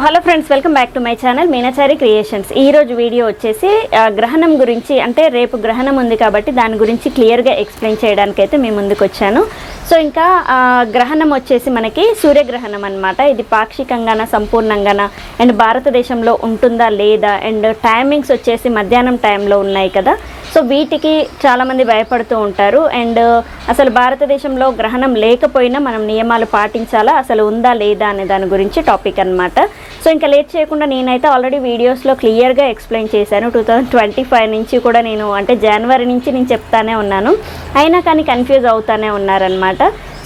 Hello friends, welcome back to my channel Meenachari creations. ఈ రోజు video వచ్చేసి గ్రహణం గురించి, అంటే రేపు గ్రహణం ఉంది కాబట్టి దాని గురించి క్లియర్గా ఎక్స్ప్లెయిన్ చేయడానికి అయితే మేము ముందుకు వచ్చాను. సో ఇంకా గ్రహణం వచ్చేసి మనకి సూర్యగ్రహణం అన్నమాట. ఇది పాక్షికంగానా సంపూర్ణంగానా అండ్ భారతదేశంలో ఉంటుందా లేదా, అండ్ టైమింగ్స్ వచ్చేసి మధ్యాహ్నం టైంలో ఉన్నాయి కదా. సో వీటికి చాలామంది భయపడుతూ ఉంటారు. అండ్ అసలు భారతదేశంలో గ్రహణం లేకపోయినా మనం నియమాలు పాటించాలా, అసలు ఉందా లేదా అనే దాని గురించి టాపిక్ అన్నమాట. సో ఇంకా లేట్ చేయకుండా నేనైతే ఆల్రెడీ వీడియోస్లో క్లియర్గా ఎక్స్ప్లెయిన్ చేశాను. 2025 నుంచి కూడా నేను, అంటే జనవరి నుంచి నేను చెప్తానే ఉన్నాను, అయినా కానీ కన్ఫ్యూజ్ అవుతానే ఉన్నారనమాట.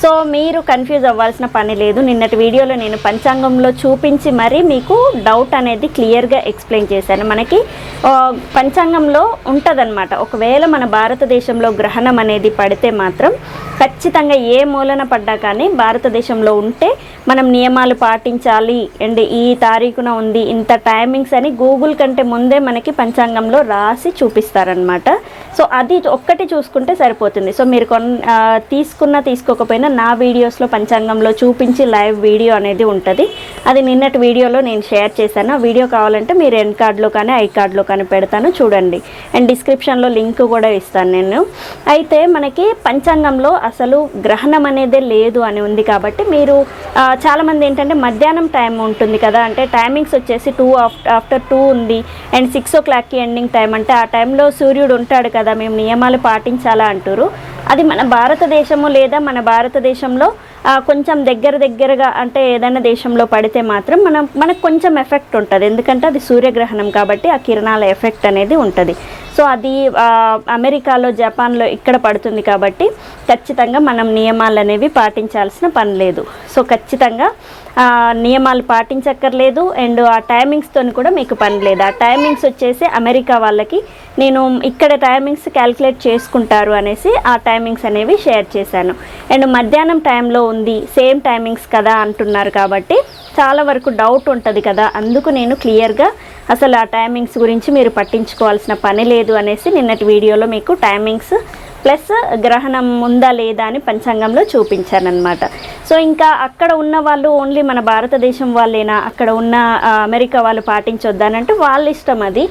సో మీరు కన్ఫ్యూజ్ అవ్వాల్సిన పని లేదు. నిన్నటి వీడియోలో నేను పంచాంగంలో చూపించి మరీ మీకు డౌట్ అనేది క్లియర్గా ఎక్స్ప్లెయిన్ చేశాను. మనకి పంచాంగంలో ఉంటుందన్నమాట. ఒకవేళ మన భారతదేశంలో గ్రహణం అనేది పడితే మాత్రం ఖచ్చితంగా ఏ మూలన పడ్డా కానీ భారతదేశంలో ఉంటే మనం నియమాలు పాటించాలి, అండ్ ఈ తారీఖున ఉంది ఇంత టైమింగ్స్ అని గూగుల్ కంటే ముందే మనకి పంచాంగంలో రాసి చూపిస్తారనమాట. సో అది ఒక్కటి చూసుకుంటే సరిపోతుంది. సో మీరు తీసుకున్నా తీసుకోకపోయినా నా వీడియోస్లో పంచాంగంలో చూపించి లైవ్ వీడియో అనేది ఉంటుంది. అది నిన్నటి వీడియోలో నేను షేర్ చేశాను. ఆ వీడియో కావాలంటే మీరు ఎన్ కార్డ్లో కానీ ఐ కార్డ్లో కానీ పెడతాను, చూడండి. అండ్ డిస్క్రిప్షన్లో లింక్ కూడా ఇస్తాను నేను. అయితే మనకి పంచాంగంలో అసలు గ్రహణం అనేదే లేదు అని ఉంది కాబట్టి మీరు చాలామంది ఏంటంటే మధ్యాహ్నం టైం ఉంటుంది కదా, అంటే టైమింగ్స్ వచ్చేసి ఆఫ్టర్ 2 ఉంది అండ్ 6 o'clockకి ఎండింగ్ టైం, అంటే ఆ టైంలో సూర్యుడు ఉంటాడు కదా, మేము నియమాలు పాటించాలా అంటారు. అది మన భారతదేశము లేదా మన భారతదేశంలో కొంచెం దగ్గరగా, అంటే ఏదైనా దేశంలో పడితే మాత్రం మనకు కొంచెం ఎఫెక్ట్ ఉంటుంది. ఎందుకంటే అది సూర్యగ్రహణం కాబట్టి ఆ కిరణాల ఎఫెక్ట్ అనేది ఉంటుంది. సో అది అమెరికాలో, జపాన్లో ఇక్కడ పడుతుంది కాబట్టి ఖచ్చితంగా మనం నియమాలు అనేవి పాటించాల్సిన పని లేదు. సో ఖచ్చితంగా నియమాలు పాటించక్కర్లేదు. అండ్ ఆ టైమింగ్స్తో కూడా మీకు పని లేదు. ఆ టైమింగ్స్ వచ్చేసి అమెరికా వాళ్ళకి నేను ఇక్కడ టైమింగ్స్ క్యాల్కులేట్ చేసుకుంటారు అనేసి ఆ టైమింగ్స్ అనేవి షేర్ చేశాను. అండ్ మధ్యాహ్నం టైంలో ఉంది, సేమ్ టైమింగ్స్ కదా అంటున్నారు కాబట్టి చాలా వరకు డౌట్ ఉంటుంది కదా, అందుకు నేను క్లియర్గా అసలు ఆ టైమింగ్స్ గురించి మీరు పట్టించుకోవాల్సిన పని లేదు అనేసి నిన్నటి వీడియోలో మీకు టైమింగ్స్ ప్లస్ గ్రహణం ఉందా లేదా అని పంచాంగంలో చూపించానన్నమాట. సో ఇంకా అక్కడ ఉన్న వాళ్ళు ఓన్లీ మన భారతదేశం వాళ్ళేనా, అక్కడ ఉన్న అమెరికా వాళ్ళు పాటించొద్దానంటే వాళ్ళ ఇష్టం అది.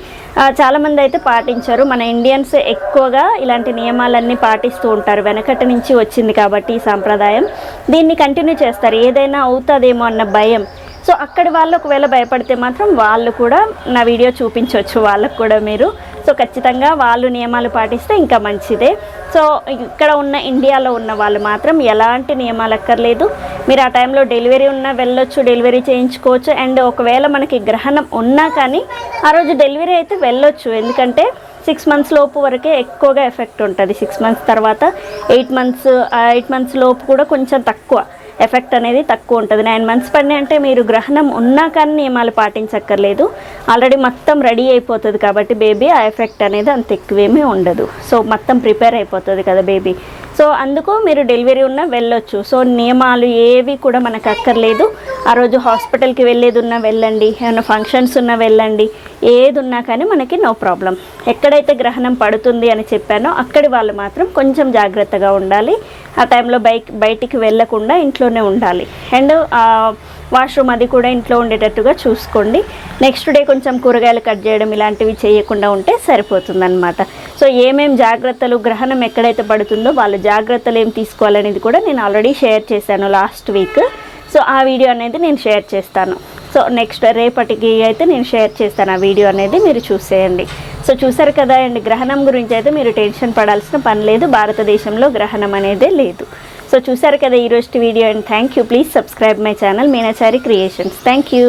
చాలామంది అయితే పాటించరు. మన ఇండియన్స్ ఎక్కువగా ఇలాంటి నియమాలన్నీ పాటిస్తూ ఉంటారు. వెనకటి నుంచి వచ్చింది కాబట్టి ఈ సాంప్రదాయం, దీన్ని కంటిన్యూ చేస్తారు. ఏదైనా అవుతుందేమో అన్న భయం. సో అక్కడి వాళ్ళు ఒకవేళ భయపడితే మాత్రం వాళ్ళు కూడా నా వీడియో చూపించవచ్చు వాళ్ళకు కూడా మీరు. సో ఖచ్చితంగా వాళ్ళు నియమాలు పాటిస్తే ఇంకా మంచిదే. సో ఇక్కడ ఉన్న ఇండియాలో ఉన్న వాళ్ళు మాత్రం ఎలాంటి నియమాలు అక్కర్లేదు. మీరు ఆ టైంలో డెలివరీ ఉన్నా వెళ్ళొచ్చు, డెలివరీ చేయించుకోవచ్చు. అండ్ ఒకవేళ మనకి గ్రహణం ఉన్నా కానీ ఆ రోజు డెలివరీ అయితే వెళ్ళొచ్చు. ఎందుకంటే 6 months లోపు వరకే ఎక్కువగా ఎఫెక్ట్ ఉంటుంది. 6 months తర్వాత 8 months లోపు కూడా కొంచెం తక్కువ ఎఫెక్ట్ అనేది తక్కువ ఉంటుంది. 9 months పడినాయి అంటే మీరు గ్రహణం ఉన్నా కానీ నియమాలు పాటించక్కర్లేదు. ఆల్రెడీ మొత్తం రెడీ అయిపోతుంది కాబట్టి బేబీ ఆ ఎఫెక్ట్ అనేది అంత ఎక్కువేమీ ఉండదు. సో మొత్తం ప్రిపేర్ అయిపోతుంది కదా బేబీ. సో అందుకు మీరు డెలివరీ ఉన్నా వెళ్ళొచ్చు. సో నియమాలు ఏవి కూడా మనకు అక్కర్లేదు. ఆ రోజు హాస్పిటల్కి వెళ్ళేది ఉన్నా వెళ్ళండి, ఏమైనా ఫంక్షన్స్ ఉన్నా వెళ్ళండి, ఏది ఉన్నా కానీ మనకి నో ప్రాబ్లం. ఎక్కడైతే గ్రహణం పడుతుంది అని చెప్పానో అక్కడి వాళ్ళు మాత్రం కొంచెం జాగ్రత్తగా ఉండాలి. ఆ టైంలో బయటికి వెళ్ళకుండా ఇంట్లోనే ఉండాలి. అండ్ వాష్రూమ్ అది కూడా ఇంట్లో ఉండేటట్టుగా చూసుకోండి. నెక్స్ట్ డే కొంచెం కూరగాయలు కట్ చేయడం ఇలాంటివి చేయకుండా ఉంటే సరిపోతుందన్నమాట. సో ఏమేం జాగ్రత్తలు, గ్రహణం ఎక్కడైతే పడుతుందో వాళ్ళ జాగ్రత్తలు ఏం తీసుకోవాలనేది కూడా నేను ఆల్రెడీ షేర్ చేశాను లాస్ట్ వీక్. సో ఆ వీడియో అనేది నేను షేర్ చేస్తాను. సో నెక్స్ట్ రేపటికి అయితే నేను షేర్ చేస్తాను ఆ వీడియో అనేది, మీరు చూసేయండి. సో చూసారు కదా. అండ్ గ్రహణం గురించి అయితే మీరు టెన్షన్ పడాల్సిన పని లేదు. భారతదేశంలో గ్రహణం అనేదే లేదు. సో చూసారు కదా ఈరోజు video. And thank you. Please subscribe my channel Meenachari creations. Thank you.